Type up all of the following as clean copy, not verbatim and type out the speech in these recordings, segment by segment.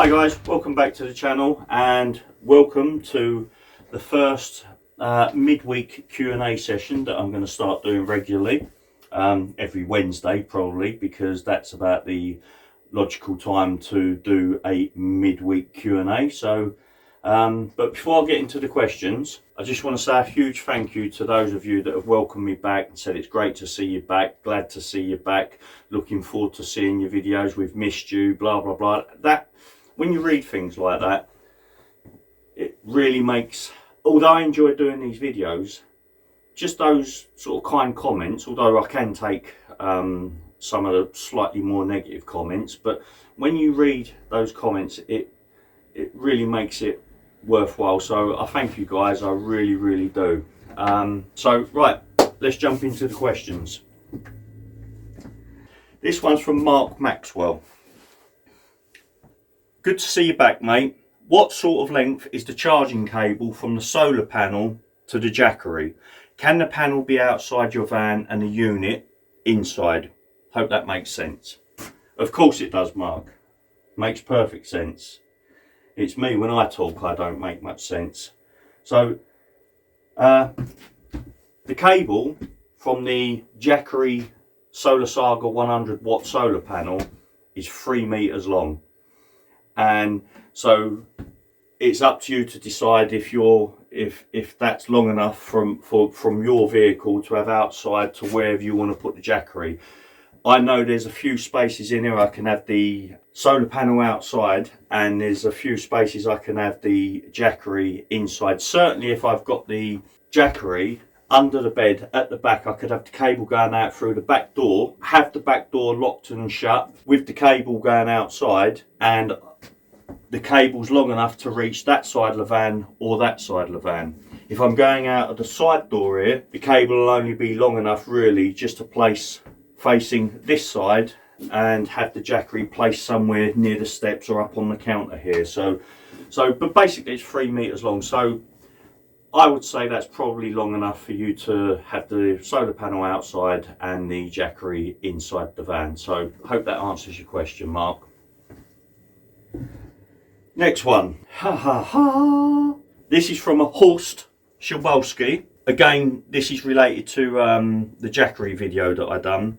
Hi guys, welcome back to the channel and welcome to the first midweek Q&A session that I'm going to start doing regularly, every Wednesday probably, because that's about the logical time to do a midweek Q&A. So but before I get into the questions, I just want to say a huge thank you to those of you that have welcomed me back and said it's great to see you back, glad to see you back, looking forward to seeing your videos, we've missed you, blah blah blah. That, when you read things like that, it really makes, although I enjoy doing these videos, just those sort of kind comments, although I can take some of the slightly more negative comments, but when you read those comments, it really makes it worthwhile. So I thank you guys, I really do. So right, let's jump into the questions. This one's from Mark Maxwell. Good to see you back, mate. What sort of length is the charging cable from the solar panel to the Jackery? Can the panel be outside your van and the unit inside? Hope that makes sense. Of course it does, Mark. Makes perfect sense. It's me, when I talk I don't make much sense. So the cable from the Jackery SolarSaga 100 watt solar panel is 3 meters long, and so it's up to you to decide if that's long enough from your vehicle to have outside to wherever you want to put the Jackery. I know there's a few spaces in here I can have the solar panel outside, and there's a few spaces I can have the Jackery inside. Certainly if I've got the Jackery under the bed at the back, I could have the cable going out through the back door, have the back door locked and shut with the cable going outside, and the cable's long enough to reach that side of the van or that side of the van. If I'm going out of the side door here, the cable will only be long enough really just to place facing this side and have the Jackery placed somewhere near the steps or up on the counter here. But basically it's 3 meters long, so I would say that's probably long enough for you to have the solar panel outside and the Jackery inside the van. So hope that answers your question, Mark. Next one. This is from a Horst Schawalski. Again, this is related to the Jackery video that I done.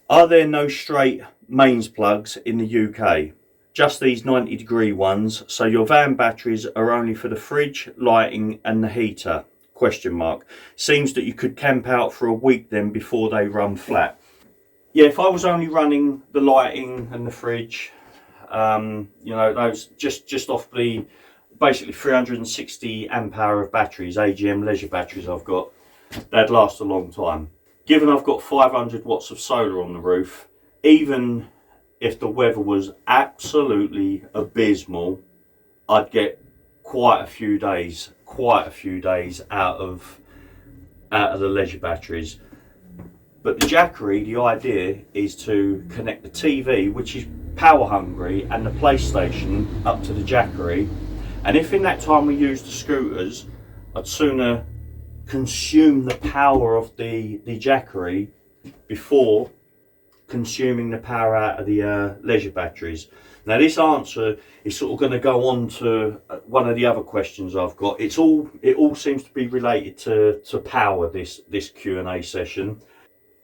Are there no straight mains plugs in the UK? Just these 90-degree ones, so your van batteries are only for the fridge, lighting and the heater? Question mark. Seems that you could camp out for a week then before they run flat. Yeah, if I was only running the lighting and the fridge, you know, those just off the basically 360 amp hour of batteries, AGM leisure batteries I've got, they'd last a long time. Given I've got 500 watts of solar on the roof, even if the weather was absolutely abysmal, I'd get quite a few days out of the leisure batteries. But the Jackery, the idea is to connect the TV, which is power hungry, and the PlayStation up to the Jackery. And if in that time we use the scooters, I'd sooner consume the power of the Jackery before consuming the power out of the leisure batteries. Now this answer is sort of going to go on to one of the other questions I've got. It all seems to be related to power, this Q&A session.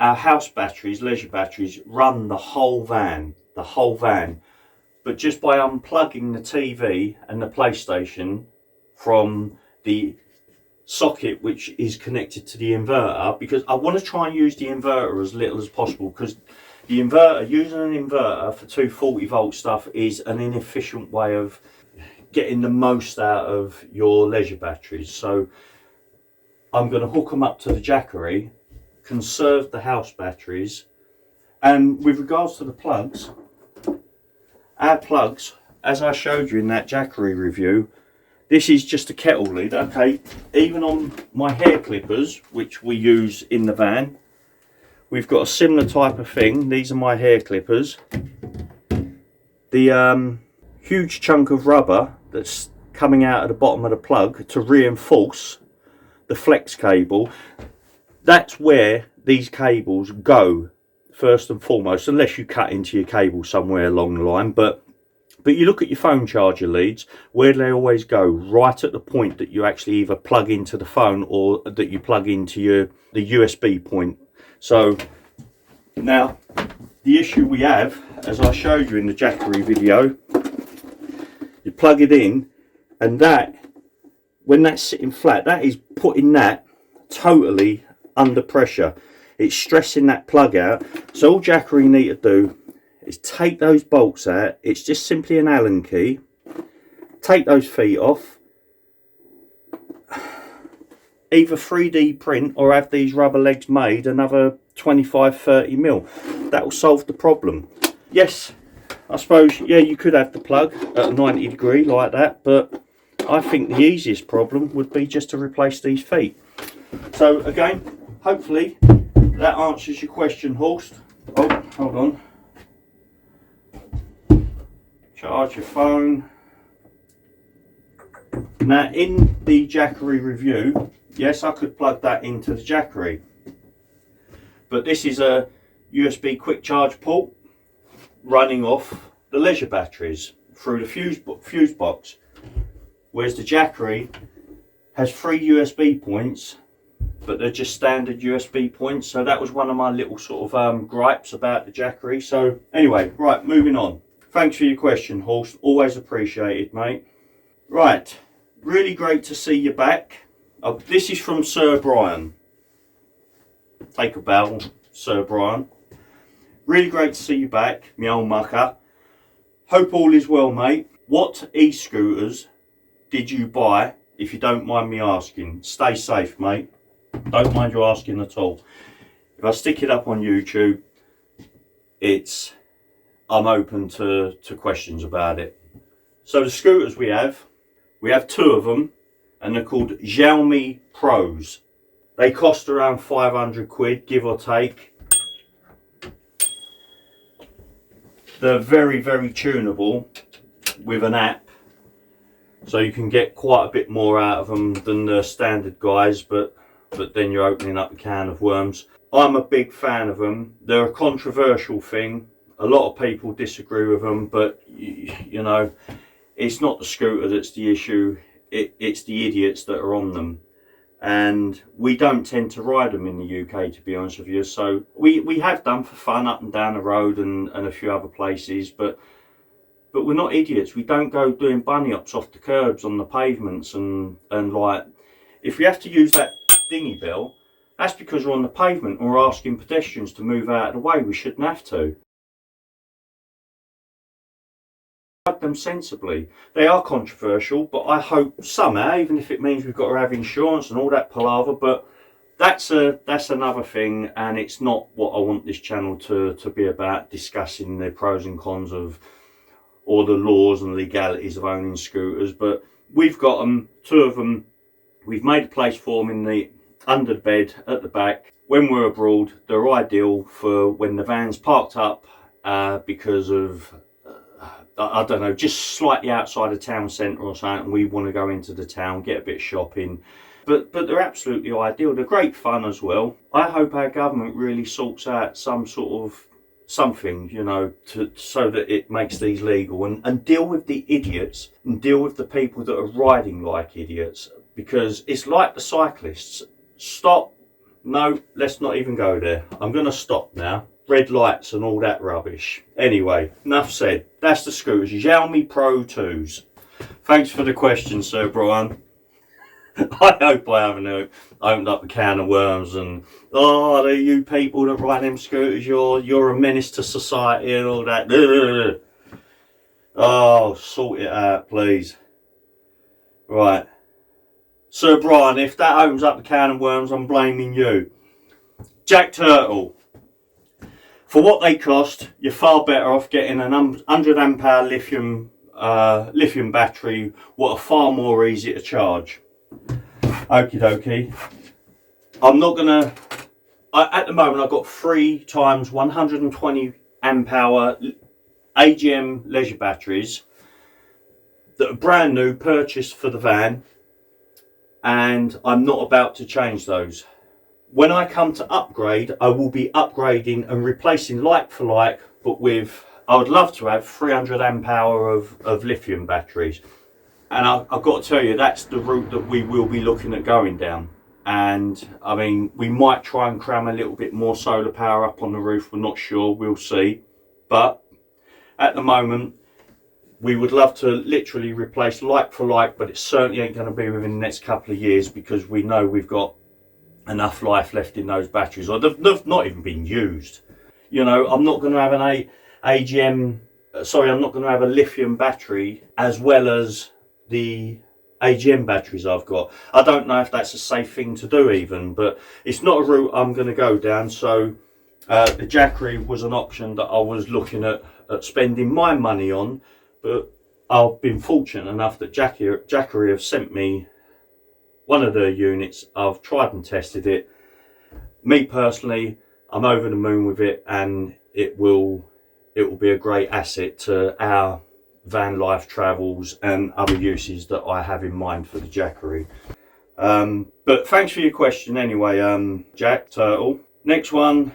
Our house batteries, leisure batteries, run the whole van, but just by unplugging the TV and the PlayStation from the socket which is connected to the inverter, because I want to try and use the inverter as little as possible, because the inverter, using an inverter for 240 volt stuff is an inefficient way of getting the most out of your leisure batteries. So I'm going to hook them up to the Jackery, conserve the house batteries. And with regards to the plugs, our plugs, as I showed you in that Jackery review, this is just a kettle lid. Okay, even on my hair clippers, which we use in the van, we've got a similar type of thing. These are my hair clippers. The huge chunk of rubber that's coming out of the bottom of the plug to reinforce the flex cable, that's where these cables go first and foremost, unless you cut into your cable somewhere along the line. But But you look at your phone charger leads, where do they always go? Right at the point that you actually either plug into the phone or that you plug into the USB point. So now the issue we have, as I showed you in the Jackery video, you plug it in, and that, when that's sitting flat, that is putting that totally under pressure. It's stressing that plug out. So all Jackery need to do is take those bolts out. It's just simply an Allen key. Take those feet off. Either 3D print or have these rubber legs made another 25-30 mil. That will solve the problem. Yes, I suppose, yeah, you could have the plug at a 90 degree like that, but I think the easiest problem would be just to replace these feet. So again, hopefully that answers your question, Horst. Oh, hold on. Charge your phone. Now in the Jackery review, yes, I could plug that into the Jackery, but this is a USB quick charge port running off the leisure batteries through the fuse box, whereas the Jackery has 3 USB points, but they're just standard USB points. So that was one of my little sort of gripes about the Jackery. So anyway, right, moving on. Thanks for your question, Horst. Always appreciated, mate. Right, really great to see you back. This is from Sir Brian. Take a bow, Sir Brian. Really great to see you back, me old mucker. Hope all is well, mate. What e-scooters did you buy, if you don't mind me asking? Stay safe, mate. Don't mind you asking at all. If I stick it up on YouTube, I'm open to questions about it. So the scooters we have 2 of them, and they're called Xiaomi Pros. They cost around 500 quid, give or take. They're very, very tunable with an app, so you can get quite a bit more out of them than the standard guys, but then you're opening up a can of worms. I'm a big fan of them. They're a controversial thing. A lot of people disagree with them, but you know, it's not the scooter that's the issue. It's the idiots that are on them. And we don't tend to ride them in the UK, to be honest with you. So we have done for fun up and down the road and a few other places, but we're not idiots. We don't go doing bunny hops off the curbs on the pavements and like, if we have to use that dingy bell, that's because we're on the pavement and we're asking pedestrians to move out of the way. We shouldn't have to. Them sensibly. They are controversial, but I hope somehow, even if it means we've got to have insurance and all that palaver, but that's another thing, and it's not what I want this channel to be about, discussing the pros and cons of, or the laws and legalities of owning scooters. But we've got them, 2 of them. We've made a place for them under the bed at the back. When we're abroad, they're ideal for when the van's parked up because of I don't know, just slightly outside a town centre or something, and we want to go into the town, get a bit of shopping. But they're absolutely ideal. They're great fun as well. I hope our government really sorts out some sort of something, you know, so that it makes these legal and deal with the idiots and deal with the people that are riding like idiots, because it's like the cyclists. Stop. No, let's not even go there. I'm going to stop now. Red lights and all that rubbish. Anyway, enough said. That's the scooters, Xiaomi Pro 2s. Thanks for the question, Sir Brian. I hope I haven't opened up a can of worms and, oh, are you people that ride them scooters, you're a menace to society and all that. Oh, sort it out, please. Right. Sir Brian, if that opens up a can of worms, I'm blaming you. Jack Turtle. For what they cost, you're far better off getting an 100 amp hour lithium battery, what are far more easy to charge. Okie dokie. I'm not gonna. At the moment, I've got 3 times 120 amp hour AGM leisure batteries that are brand new, purchased for the van, and I'm not about to change those. When I come to upgrade, I will be upgrading and replacing like for like, but with I would love to have 300 amp hour of lithium batteries. And I've got to tell you, that's the route that we will be looking at going down. And I mean, we might try and cram a little bit more solar power up on the roof. We're not sure, we'll see. But at the moment, we would love to literally replace like for like, but it certainly ain't going to be within the next couple of years, because we know we've got enough life left in those batteries, or they've not even been used. You know, I'm not going to have an I'm not going to have a lithium battery as well as the AGM batteries I've got. I don't know if that's a safe thing to do even, but it's not a route I'm going to go down. So the Jackery was an option that I was looking at spending my money on, but I've been fortunate enough that Jackery have sent me one of their units. I've tried and tested it. Me personally, I'm over the moon with it, and it will be a great asset to our van life travels and other uses that I have in mind for the Jackery. But thanks for your question anyway, Jack Turtle. Next one,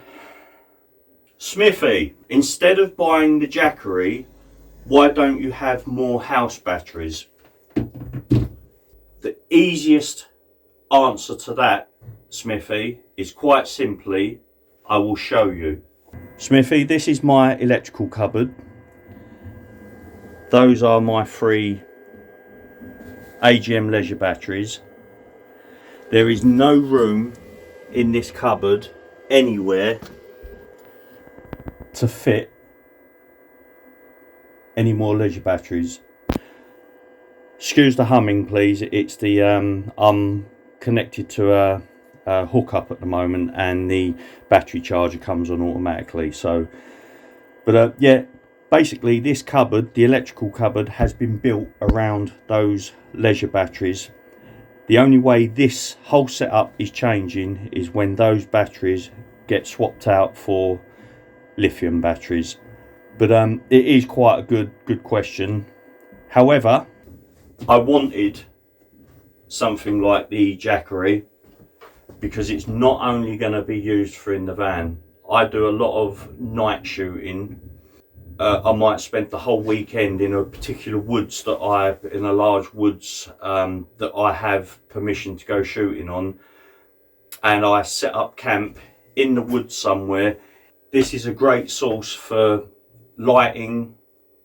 Smithy. Instead of buying the Jackery, why don't you have more house batteries? The easiest answer to that, Smithy, is quite simply, I will show you. Smithy, this is my electrical cupboard. Those are my 3 AGM leisure batteries. There is no room in this cupboard anywhere to fit any more leisure batteries. Excuse the humming please, it's the I'm connected to a hookup at the moment, and the battery charger comes on automatically. So but yeah, basically this cupboard, the electrical cupboard, has been built around those leisure batteries. The only way this whole setup is changing is when those batteries get swapped out for lithium batteries. But it is quite a good question. However, I wanted something like the Jackery because it's not only going to be used for in the van. I do a lot of night shooting. I might spend the whole weekend in a particular woods in a large woods that I have permission to go shooting on, and I set up camp in the woods somewhere. This is a great source for lighting,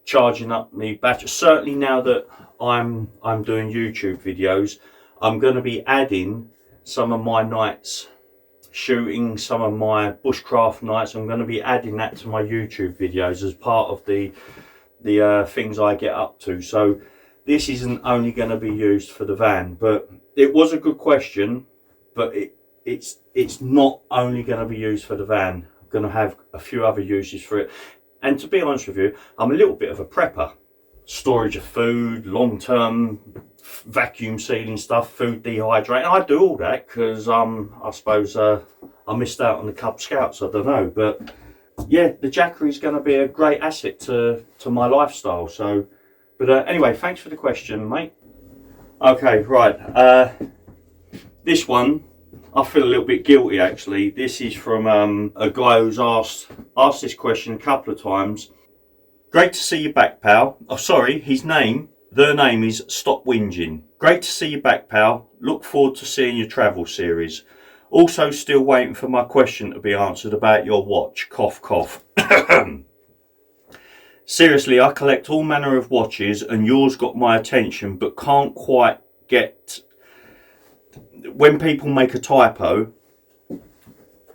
charging up my battery. Certainly now that I'm doing YouTube videos, I'm going to be adding some of my nights shooting, some of my bushcraft nights. I'm going to be adding that to my YouTube videos as part of the things I get up to. So this isn't only going to be used for the van, but it was a good question. But it's not only going to be used for the van. I'm going to have a few other uses for it. And to be honest with you, I'm a little bit of a prepper. Storage of food, long-term vacuum sealing stuff, food dehydrating. I do all that because I suppose I missed out on the Cub Scouts. I don't know, but yeah, the Jackery is going to be a great asset to my lifestyle. So, but anyway, thanks for the question, mate. Okay, right. This one, I feel a little bit guilty actually. This is from a guy who's asked this question a couple of times. Great to see you back, pal. Oh, sorry, their name is Stop Whinging. Great to see you back, pal. Look forward to seeing your travel series. Also still waiting for my question to be answered about your watch. Cough, cough. Seriously, I collect all manner of watches and yours got my attention, but can't quite get... When people make a typo,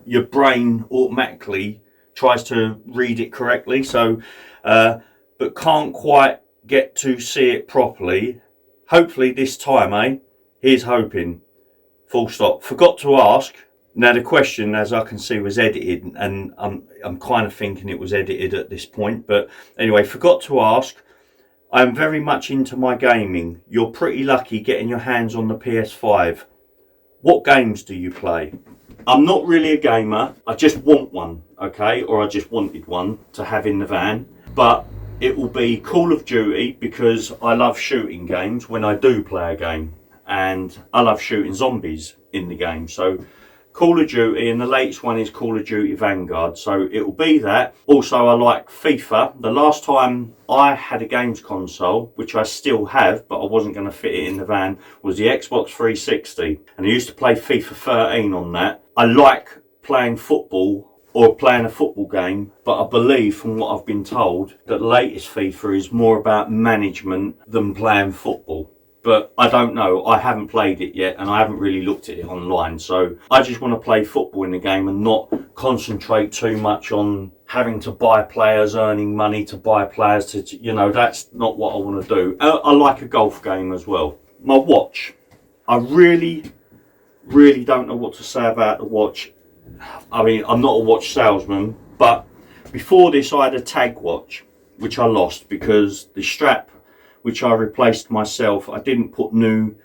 your brain automatically tries to read it correctly, so but can't quite get to see it properly. Hopefully this time, here's hoping. Full stop. Forgot to ask. Now the question, as I can see, was edited, and I'm kind of thinking it was edited at this point, but anyway, forgot to ask. I'm very much into my gaming. You're pretty lucky getting your hands on the PS5. What games do you play? I'm not really a gamer. I just want one, okay? Or I just wanted one to have in the van. But it will be Call of Duty because I love shooting games when I do play a game. And I love shooting zombies in the game. So Call of Duty, and the latest one is Call of Duty Vanguard, so it will be that. Also, I like FIFA. The last time I had a games console, which I still have, but I wasn't going to fit it in the van, was the Xbox 360, and I used to play FIFA 13 on that. I like playing football or playing a football game, but I believe from what I've been told that the latest FIFA is more about management than playing football. But I don't know, I haven't played it yet and I haven't really looked at it online, so I just want to play football in the game and not concentrate too much on having to buy players, earning money to buy players, to, you know, that's not what I want to do. I like a golf game as well. My watch, I really don't know what to say about the watch. I mean, I'm not a watch salesman, but before this I had a tag watch, which I lost because the strap, which I replaced myself, I didn't put new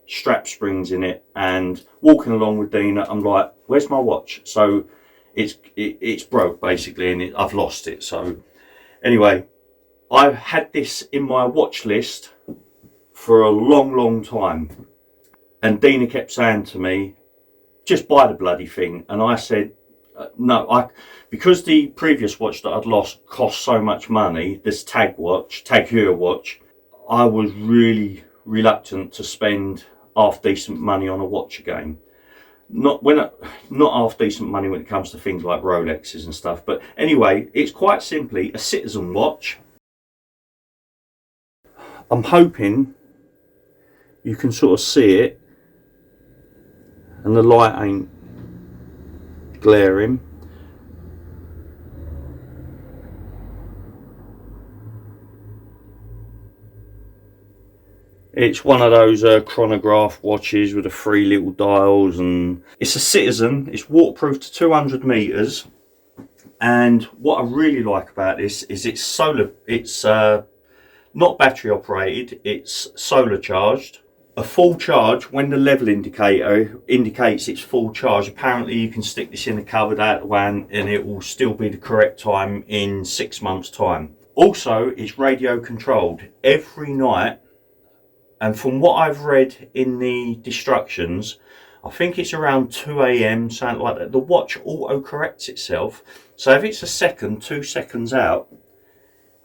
strap springs in it, and walking along with Dina, I'm like, where's my watch? So it's broke basically, and I've lost it. So anyway, I've had this in my watch list for a long time, and Dina kept saying to me, just buy the bloody thing. And I said, no, because the previous watch that I'd lost cost so much money, this Tag Heuer watch, I was really reluctant to spend half decent money on a watch again. Not half decent money when it comes to things like Rolexes and stuff. But anyway, it's quite simply a citizen watch. I'm hoping you can sort of see it, and the light ain't glaring. It's one of those chronograph watches with the 3 little dials, and it's a citizen. It's waterproof to 200 meters, and what I really like about this is it's solar. It's not battery operated, it's solar charged. A full charge, when the level indicator indicates it's full charge, apparently you can stick this in the cupboard out the van and it will still be the correct time in 6 months time. Also, it's radio controlled every night, and from what I've read in the instructions, I think it's around 2 AM, something like that, the watch auto corrects itself. So if it's a second, 2 seconds out,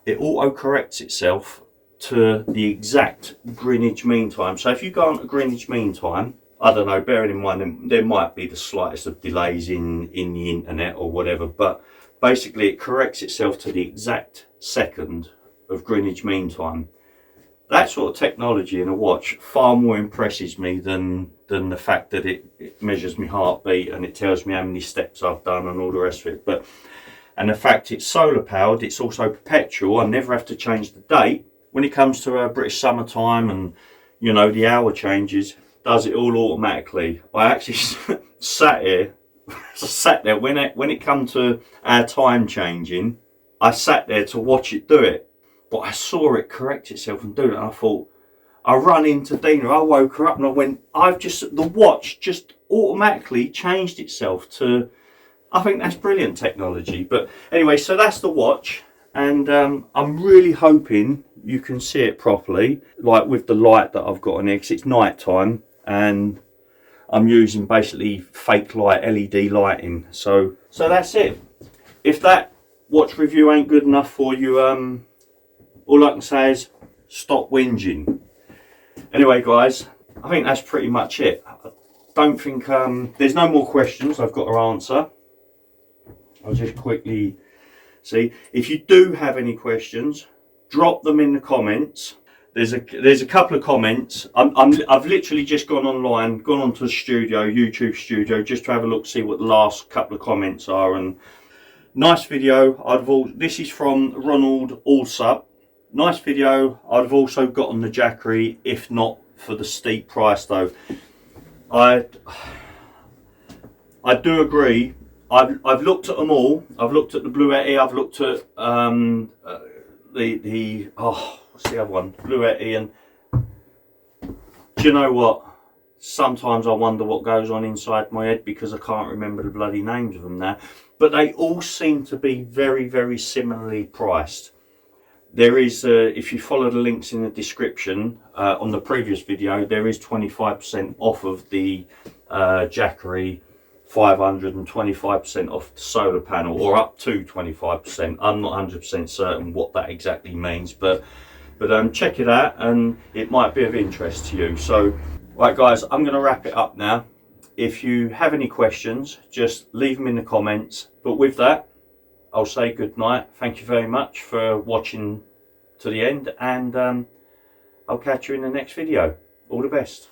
it auto corrects itself to the exact Greenwich Mean Time. So if you go on to Greenwich Mean Time, I don't know, bearing in mind there might be the slightest of delays in the internet or whatever, but basically it corrects itself to the exact second of Greenwich Mean Time. That sort of technology in a watch far more impresses me than the fact that it measures my heartbeat and it tells me how many steps I've done and all the rest of it. And the fact it's solar powered, it's also perpetual. I never have to change the date. When it comes to British summertime and, you know, the hour changes, does it all automatically. I actually sat there when it come to our time changing, I sat there to watch it do it. But I saw it correct itself and do it, and I thought, I run into Dina, I woke her up and I went, the watch just automatically changed itself to, I think that's brilliant technology. But anyway, so that's the watch, and I'm really hoping you can see it properly, like with the light that I've got on here, because it's night time and I'm using basically fake light, LED lighting. So that's it. If that watch review ain't good enough for you, all I can say is stop whinging. Anyway guys, I think that's pretty much it. I don't think there's no more questions I've got to answer. I'll just quickly see. If you do have any questions, drop them in the comments. There's a couple of comments. I've literally just gone online, gone onto the studio, YouTube studio, just to have a look, see what the last couple of comments are. And nice video. This is from Ronald Allsup. Nice video. I'd have also gotten the Jackery if not for the steep price though. I do agree. I've looked at them all. I've looked at the Blue Yeti. I've looked at what's the other one? Blue Yeti. And do you know what? Sometimes I wonder what goes on inside my head because I can't remember the bloody names of them now. But they all seem to be very, very similarly priced. There is, if you follow the links in the description on the previous video, there is 25% off of the Jackery 525% off the solar panel, or up to 25%. I'm not 100% certain what that exactly means, but check it out and it might be of interest to you. So right guys, I'm going to wrap it up now. If you have any questions, just leave them in the comments. But with that, I'll say good night. Thank you very much for watching to the end, and I'll catch you in the next video. All the best.